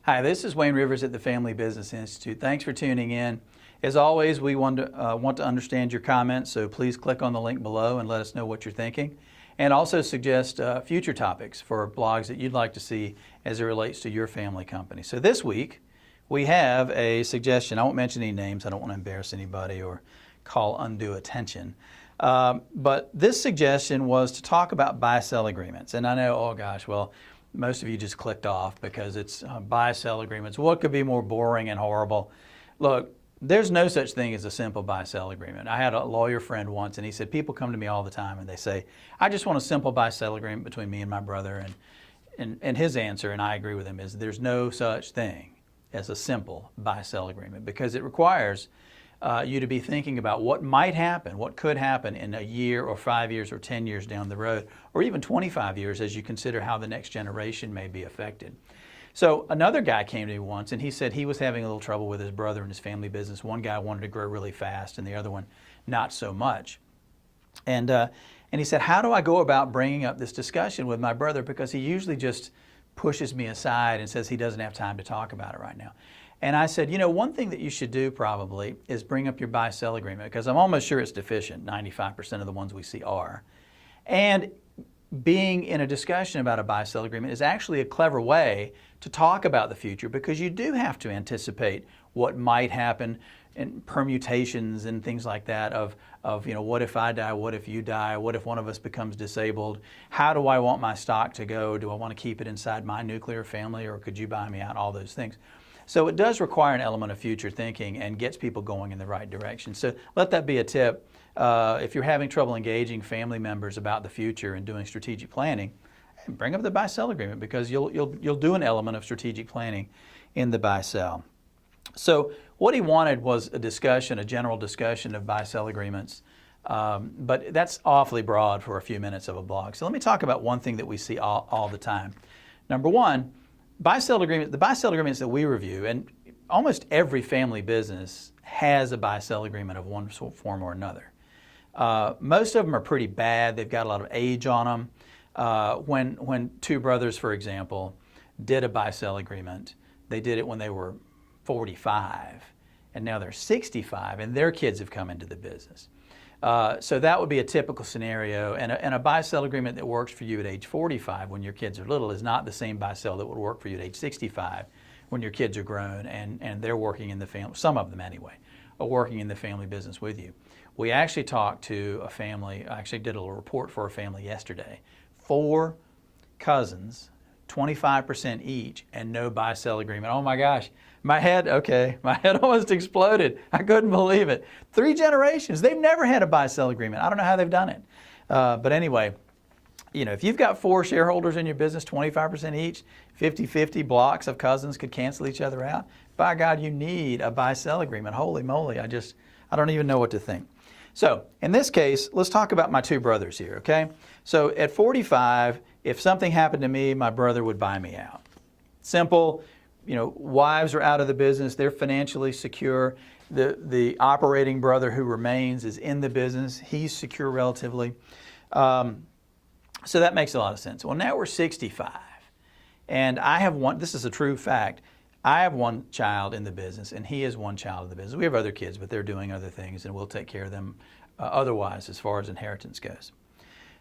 Hi, this is Wayne Rivers at the Family Business Institute. Thanks for tuning in. As always, we want to understand your comments, so please click on the link below and let us know what you're thinking. And also suggest future topics for blogs that you'd like to see as it relates to your family company. So this week, we have a suggestion. I won't mention any names. I don't want to embarrass anybody or call undue attention. But this suggestion was to talk about buy-sell agreements. And I know, oh gosh, well, most of you just clicked off because it's buy-sell agreements. What could be more boring and horrible? Look, there's no such thing as a simple buy-sell agreement. I had a lawyer friend once, and he said, people come to me all the time and they say, I just want a simple buy-sell agreement between me and my brother. And his answer, and I agree with him, is there's no such thing as a simple buy-sell agreement, because it requires you to be thinking about what might happen, what could happen in a year or 5 years or 10 years down the road, or even 25 years as you consider how the next generation may be affected. So another guy came to me once and he said he was having a little trouble with his brother and his family business. One guy wanted to grow really fast and the other one not so much. And he said, how do I go about bringing up this discussion with my brother, because he usually just pushes me aside and says he doesn't have time to talk about it right now. And I said, you know, one thing that you should do probably is bring up your buy-sell agreement, because I'm almost sure it's deficient. 95% of the ones we see are. And being in a discussion about a buy-sell agreement is actually a clever way to talk about the future, because you do have to anticipate what might happen and permutations and things like that of, you know, what if I die, what if you die, what if one of us becomes disabled, how do I want my stock to go, do I want to keep it inside my nuclear family, or could you buy me out, all those things. So it does require an element of future thinking and gets people going in the right direction. So let that be a tip. If you're having trouble engaging family members about the future and doing strategic planning, bring up the buy-sell agreement, because you'll do an element of strategic planning in the buy-sell. So what he wanted was a discussion, a general discussion of buy-sell agreements, but that's awfully broad for a few minutes of a blog. So let me talk about one thing that we see all the time. Number one, buy-sell agreement, the buy-sell agreements that we review, and almost every family business has a buy-sell agreement of one form or another. Most of them are pretty bad. They've got a lot of age on them. When two brothers, for example, did a buy-sell agreement, they did it when they were 45, and now they're 65, and their kids have come into the business. So that would be a typical scenario, and a buy-sell agreement that works for you at age 45 when your kids are little is not the same buy-sell that would work for you at age 65 when your kids are grown and they're working in the family, some of them anyway, are working in the family business with you. We actually talked to a family, I actually did a little report for a family yesterday, 4 cousins, 25% each, and no buy-sell agreement. Oh my gosh, my head almost exploded. I couldn't believe it. 3 generations, they've never had a buy-sell agreement. I don't know how they've done it. But anyway, you know, if you've got 4 shareholders in your business, 25% each, 50-50 blocks of cousins could cancel each other out. By God, you need a buy-sell agreement. Holy moly, I don't even know what to think. So in this case, let's talk about my 2 brothers here, okay? So at 45, if something happened to me, my brother would buy me out. Simple, you know, wives are out of the business, they're financially secure. The operating brother who remains is in the business, he's secure relatively. So that makes a lot of sense. Well, now we're 65, and I have one, this is a true fact, I have 1 child in the business, and he has 1 child in the business. We have other kids, but they're doing other things, and we'll take care of them otherwise as far as inheritance goes.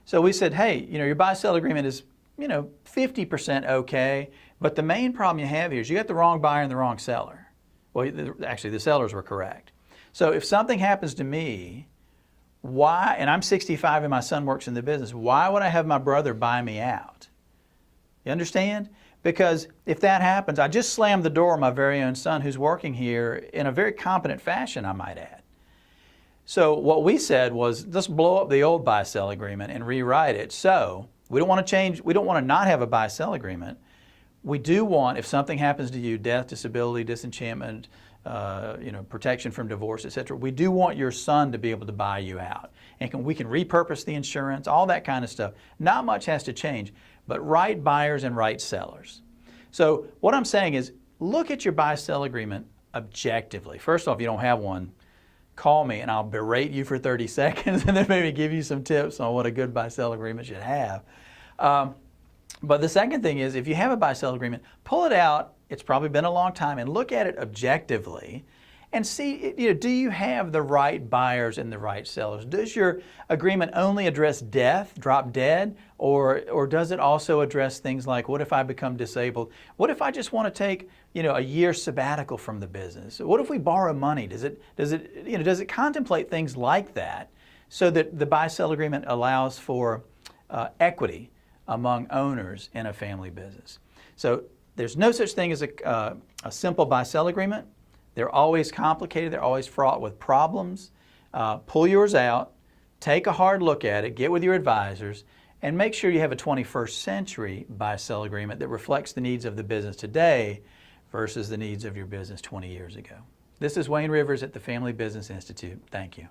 So we said, hey, you know, your buy-sell agreement is, you know, 50% okay, but the main problem you have here is you got the wrong buyer and the wrong seller. Well, actually, the sellers were correct. So if something happens to me, why, and I'm 65 and my son works in the business, why would I have my brother buy me out? You understand? Because if that happens, I just slammed the door on my very own son who's working here in a very competent fashion, I might add. So what we said was, let's blow up the old buy-sell agreement and rewrite it. So we don't want to change, we don't want to not have a buy-sell agreement. We do want, if something happens to you, death, disability, disenchantment, you know, protection from divorce, etc., we do want your son to be able to buy you out. And we can repurpose the insurance, all that kind of stuff. Not much has to change, but right buyers and right sellers. So what I'm saying is, look at your buy-sell agreement objectively. First off, if you don't have one, call me and I'll berate you for 30 seconds and then maybe give you some tips on what a good buy-sell agreement should have. But the second thing is, if you have a buy-sell agreement, pull it out it's probably been a long time, and look at it objectively and see, do you have the right buyers and the right sellers? Does your agreement only address death, drop dead, or does it also address things like, what if I become disabled? What if I just want to take, a year sabbatical from the business? What if we borrow money? Does it contemplate things like that, so that the buy-sell agreement allows for equity among owners in a family business? So there's no such thing as a simple buy-sell agreement. They're always complicated. They're always fraught with problems. Pull yours out, take a hard look at it, get with your advisors, and make sure you have a 21st century buy-sell agreement that reflects the needs of the business today versus the needs of your business 20 years ago. This is Wayne Rivers at the Family Business Institute. Thank you.